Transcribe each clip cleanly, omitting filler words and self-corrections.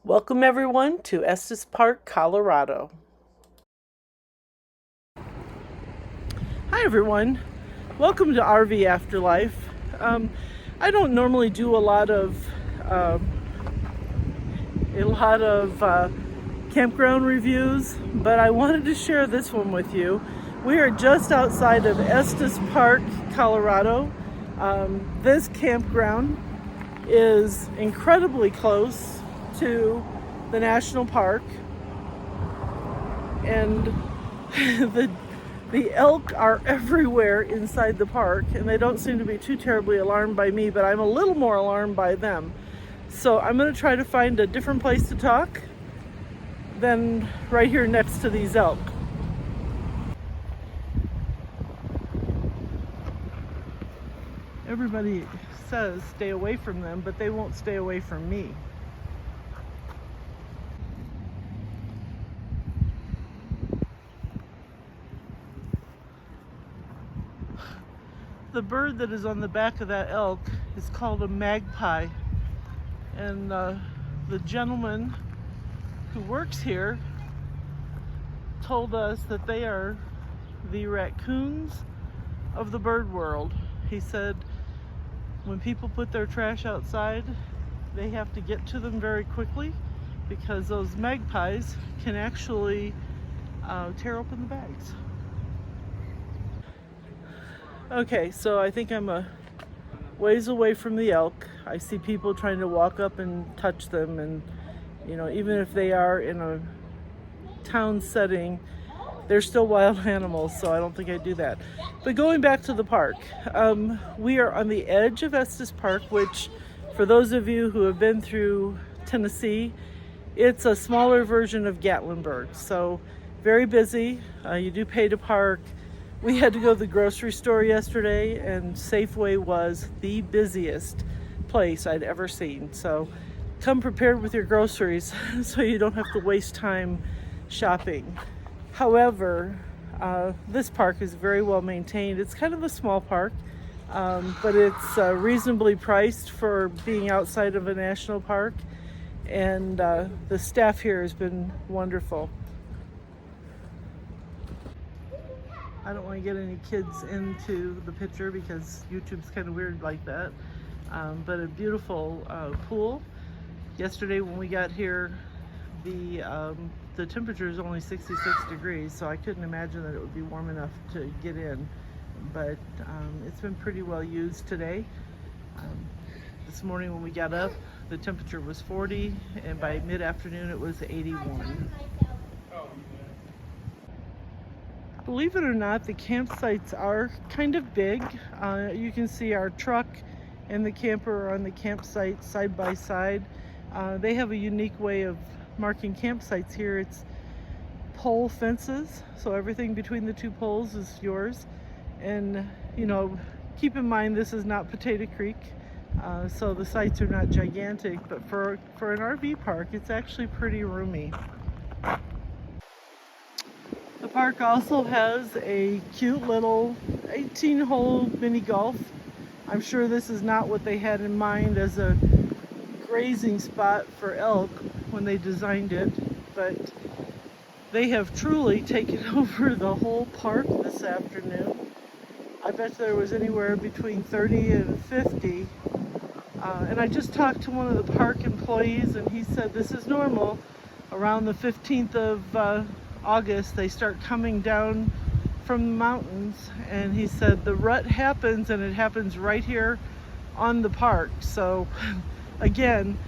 Welcome everyone to Estes Park, Colorado. Hi everyone. Welcome to RV Afterlife. I don't normally do a lot of campground reviews, but I wanted to share this one with you. We are just outside of Estes Park, Colorado. This campground is incredibly close to the national park, and the elk are everywhere inside the park, and they don't seem to be too terribly alarmed by me, but I'm a little more alarmed by them. So I'm going to try to find a different place to talk than right here next to these elk. Everybody says stay away from them, but they won't stay away from me. The bird that is on the back of that elk is called a magpie, and the gentleman who works here told us that they are the raccoons of the bird world. He said when people put their trash outside, they have to get to them very quickly because those magpies can actually tear open the bags. Okay, so I think I'm a ways away from the elk. I see people trying to walk up and touch them, and even if they are in a town setting, they're still wild animals, so I don't think I'd do that. But going back to the park, we are on the edge of Estes Park, which for those of you who have been through Tennessee, it's a smaller version of Gatlinburg, so very busy. You do pay to park. We had to go to the grocery store yesterday, and Safeway was the busiest place I'd ever seen. So come prepared with your groceries so you don't have to waste time shopping. However, this park is very well maintained. It's kind of a small park, but it's reasonably priced for being outside of a national park, and the staff here has been wonderful. I don't want to get any kids into the picture because YouTube's kind of weird like that. But a beautiful pool. Yesterday when we got here, the temperature is only 66 degrees, so I couldn't imagine that it would be warm enough to get in. But it's been pretty well used today. This morning when we got up, the temperature was 40, and by mid-afternoon it was 81. Believe it or not, the campsites are kind of big. You can see our truck and the camper are on the campsite side by side. They have a unique way of marking campsites here. It's pole fences, so everything between the two poles is yours. And keep in mind this is not Potato Creek, so the sites are not gigantic, but for an RV park, it's actually pretty roomy. The park also has a cute little 18-hole mini golf. I'm sure this is not what they had in mind as a grazing spot for elk when they designed it, but they have truly taken over the whole park this afternoon. I bet there was anywhere between 30 and 50. And I just talked to one of the park employees, and he said this is normal. Around the 15th of August, they start coming down from the mountains, and he said the rut happens, and it happens right here on the park. So again,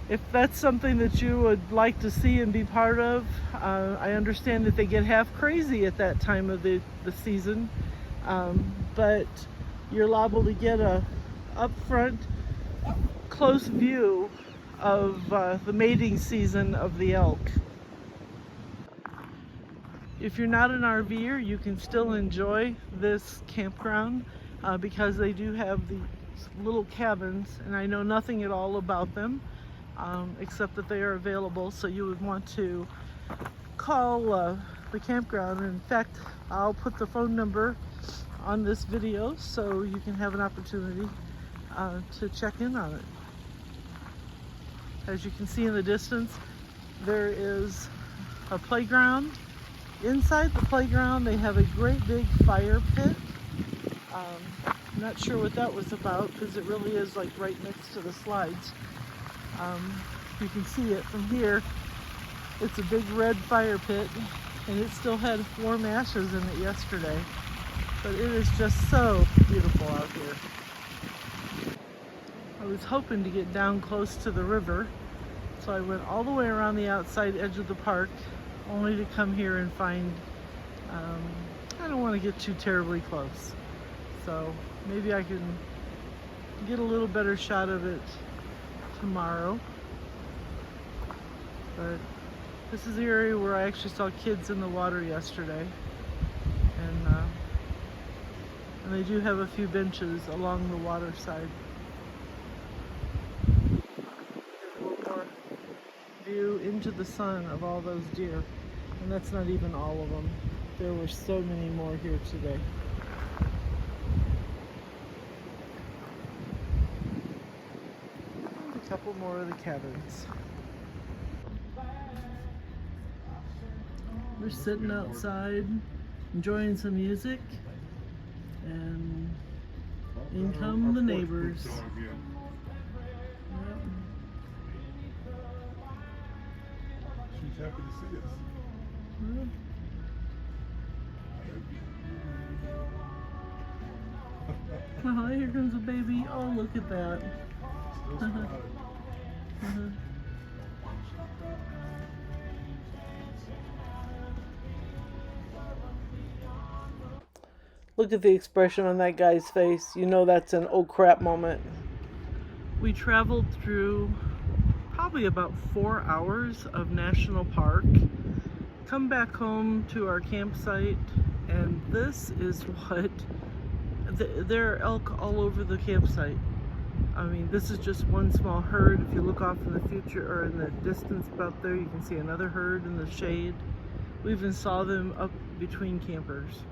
if that's something that you would like to see and be part of, I understand that they get half crazy at that time of the season, but you're liable to get a upfront close view of the mating season of the elk. If you're not an RVer, you can still enjoy this campground because they do have these little cabins, and I know nothing at all about them except that they are available, so you would want to call the campground. In fact, I'll put the phone number on this video so you can have an opportunity to check in on it. As you can see in the distance, There is a playground. Inside the playground, they have a great big fire pit. I'm not sure what that was about because it really is like right next to the slides. You can see it from here. It's a big red fire pit, and it still had warm ashes in it yesterday. But it is just so beautiful out here. I was hoping to get down close to the river, so I went all the way around the outside edge of the park, only to come here and find, I don't want to get too terribly close. So maybe I can get a little better shot of it tomorrow. But this is the area where I actually saw kids in the water yesterday. And they do have a few benches along the water side. There's a little more view into the sun of all those deer. And that's not even all of them. There were so many more here today. And a couple more of the cabins. We're sitting outside, enjoying some music, and in come the neighbors. Yep. She's happy to see us. Yep. Oh, here comes a baby. Oh, look at that. Look at the expression on that guy's face. You know that's an oh crap moment. We traveled through probably about 4 hours of national park, come back home to our campsite, and this is what there are elk all over the campsite. I mean, this is just one small herd. If you look off in the future or in the distance about there, you can see another herd in the shade. We even saw them up between campers.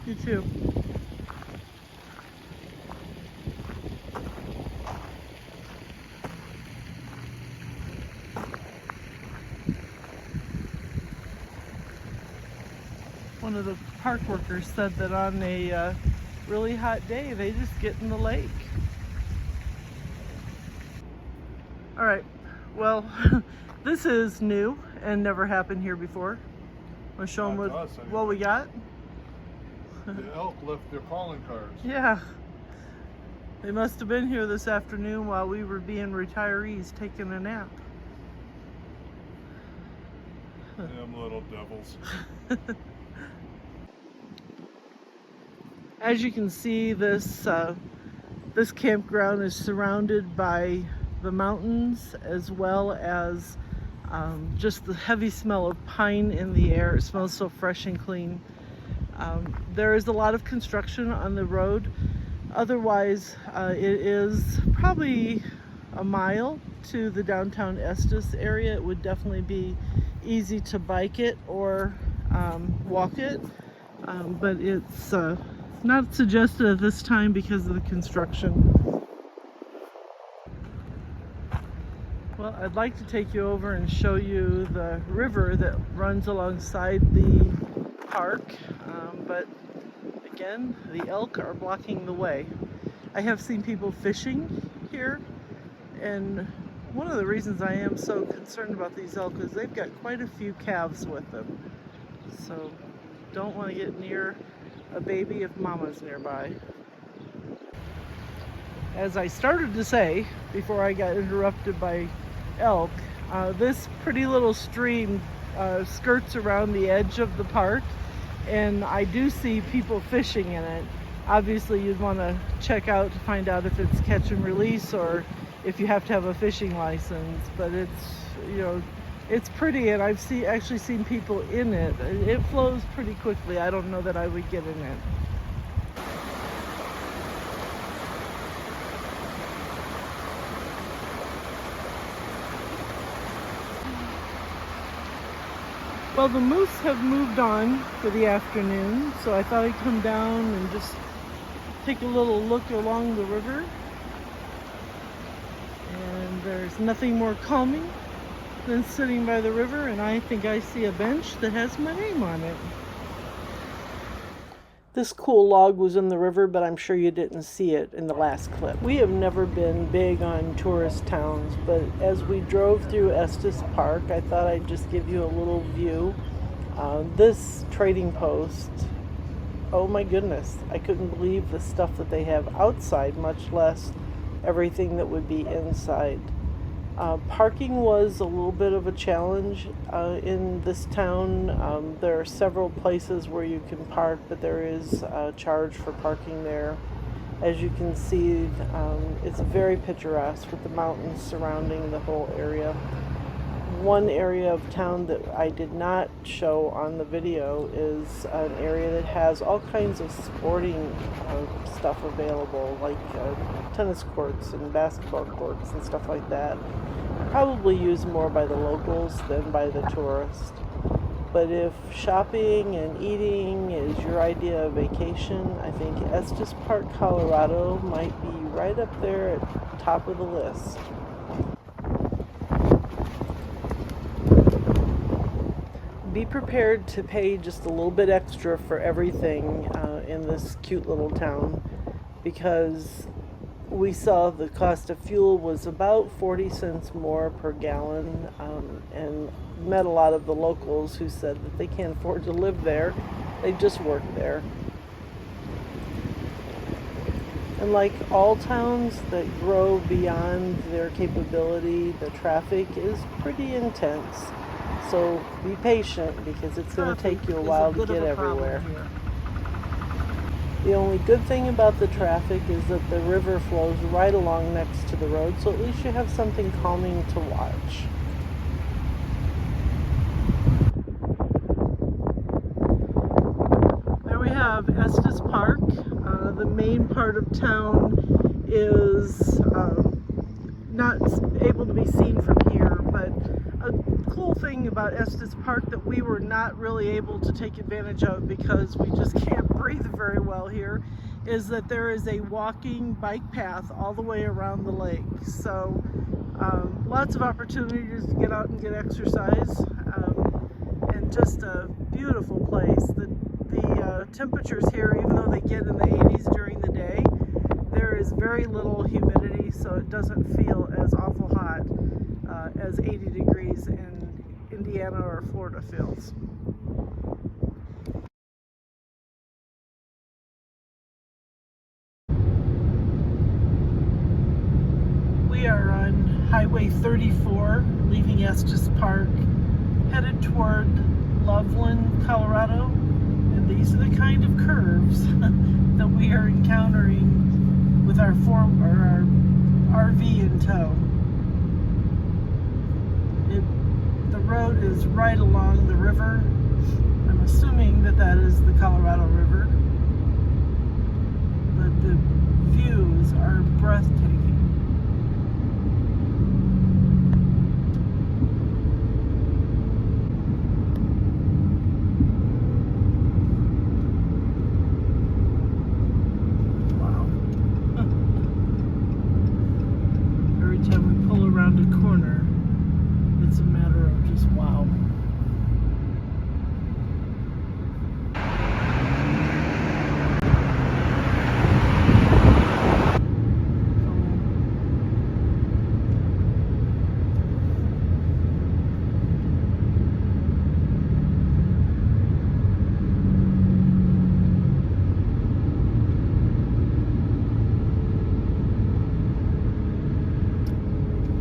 You too. One of the park workers said that on a really hot day, they just get in the lake. All right, well, this is new and never happened here before. Want to show them what we got? The elk left their calling cards. Yeah. They must have been here this afternoon while we were being retirees taking a nap. Them little devils. As you can see, this campground is surrounded by the mountains, as well as just the heavy smell of pine in the air. It smells so fresh and clean. There is a lot of construction on the road. Otherwise, it is probably a mile to the downtown Estes area. It would definitely be easy to bike it or walk it, but it's not suggested at this time because of the construction. Well, I'd like to take you over and show you the river that runs alongside the park, but again, the elk are blocking the way. I have seen people fishing here, and one of the reasons I am so concerned about these elk is they've got quite a few calves with them, so don't want to get near a baby if mama's nearby. As I started to say before I got interrupted by elk, this pretty little stream skirts around the edge of the park, and I do see people fishing in it. Obviously you'd want to check out to find out if it's catch and release or if you have to have a fishing license, but it's, you know, it's pretty, and I've actually seen people in it. It flows pretty quickly. I don't know that I would get in it. Well, the moose have moved on for the afternoon, so I thought I'd come down and just take a little look along the river. And there's nothing more calming than sitting by the river, and I think I see a bench that has my name on it. This cool log was in the river, but I'm sure you didn't see it in the last clip. We have never been big on tourist towns, but as we drove through Estes Park, I thought I'd just give you a little view. This trading post, oh my goodness, I couldn't believe the stuff that they have outside, much less everything that would be inside. Parking was a little bit of a challenge in this town. There are several places where you can park, but there is a charge for parking there. As you can see, it's very picturesque with the mountains surrounding the whole area. One area of town that I did not show on the video is an area that has all kinds of sporting stuff available, like tennis courts and basketball courts and stuff like that. Probably used more by the locals than by the tourists. But if shopping and eating is your idea of vacation, I think Estes Park, Colorado might be right up there at the top of the list. Be prepared to pay just a little bit extra for everything in this cute little town, because we saw the cost of fuel was about 40 cents more per gallon, and met a lot of the locals who said that they can't afford to live there. They just work there. And like all towns that grow beyond their capability, the traffic is pretty intense. So be patient, because it's going to take you a while to get everywhere. The only good thing about the traffic is that the river flows right along next to the road, so at least you have something calming to watch. There we have Estes Park. The main part of town is not able to be seen from here, but a cool thing about Estes Park that we were not really able to take advantage of because we just can't breathe very well here is that there is a walking bike path all the way around the lake. So lots of opportunities to get out and get exercise, and just a beautiful place. The temperatures here, even though they get in the 80s during the day, there is very little humidity, so it doesn't feel as awful hot as 80 degrees in Indiana or Florida feels. We are on Highway 34, leaving Estes Park, headed toward Loveland, Colorado, and these are the kind of curves that we are encountering with our RV in tow. The road is right along the river. I'm assuming that that is the Colorado River, but the views are breathtaking. Wow. Every time we pull around a corner, it's a matter of just wow.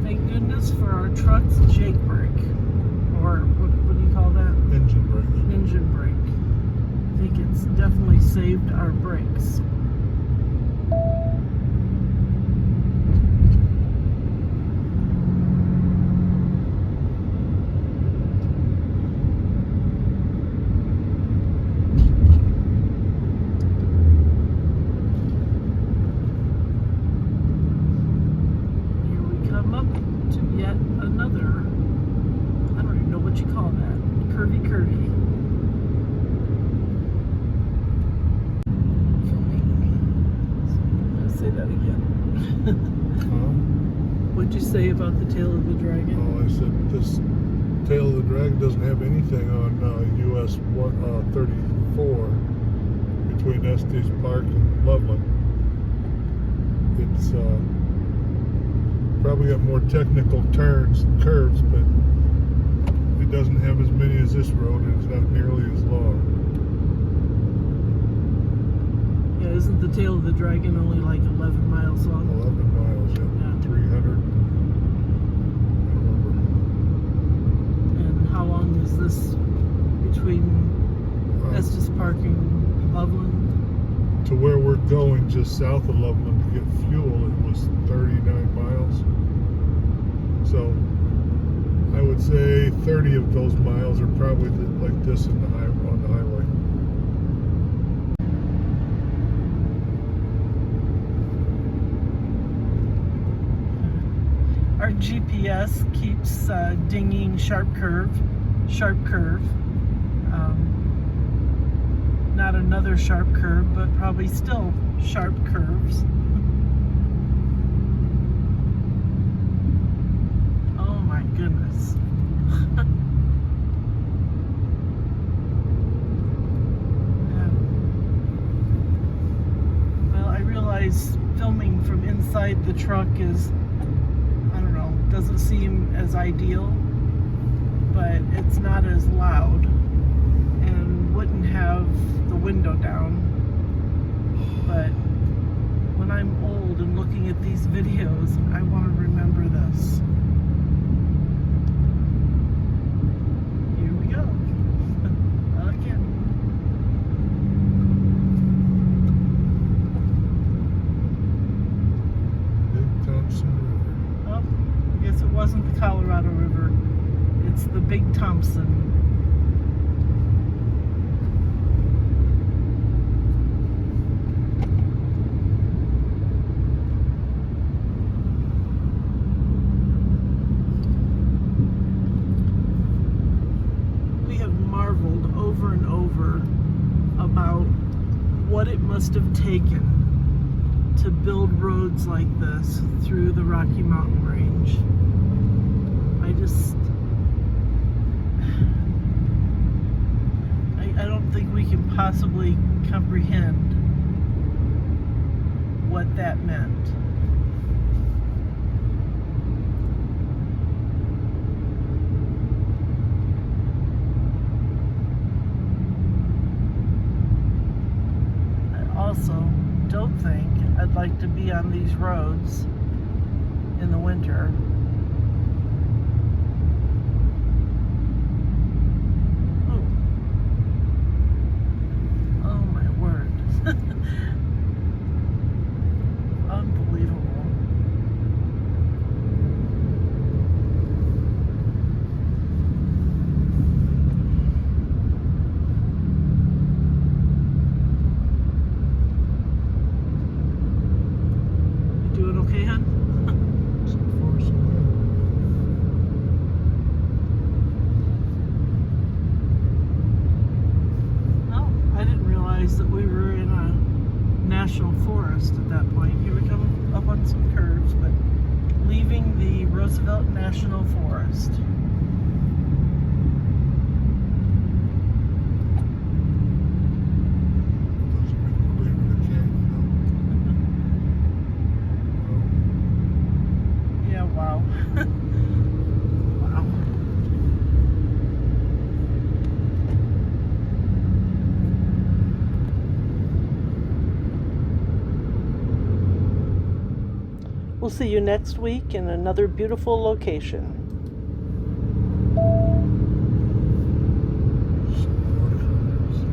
Thank goodness for our truck's Jake brake, or what do you call that? Engine brake. Engine brake. I think it's definitely saved our brakes. Here we come up to yet another, I don't even know what you call that, curvy. Filming. Say that again. Huh? What What'd you say about the tail of the dragon? Oh, I said this tail of the dragon doesn't have anything on US 34 between Estes Park and Loveland. It's probably got more technical turns and curves, but it doesn't have as many as this road, and it's not nearly as long. Yeah, isn't the tail of the dragon only like 11 miles long? 11 miles, yeah. 300. I don't remember. And how long is this between Estes Park and Loveland? To where we're going, just south of Loveland to get fuel, it was 39 miles. So I would say 30 of those miles are probably like this on the highway. Our GPS keeps dinging sharp curve. Not another sharp curve, but probably still sharp curves. Oh my goodness. Yeah. Well, I realize filming from inside the truck is, I don't know, doesn't seem as ideal, but it's not as loud and wouldn't have the window down. But when I'm old and looking at these videos, I want to remember this. Here we go. Again. Big Thompson River. Oh, I guess it wasn't the Colorado River. It's the Big Thompson. Over and over about what it must have taken to build roads like this through the Rocky Mountain Range. I don't think we can possibly comprehend what that meant. Also, don't think I'd like to be on these roads in the winter. Oh my word. Unbelievable. Okay, hon? So far, so good. Oh, I didn't realize that we were in a national forest at that point. Here we come up on some curves, but leaving the Roosevelt National Forest. Doesn't make me believe in the canyon, though. Yeah, wow. Wow. We'll see you next week in another beautiful location.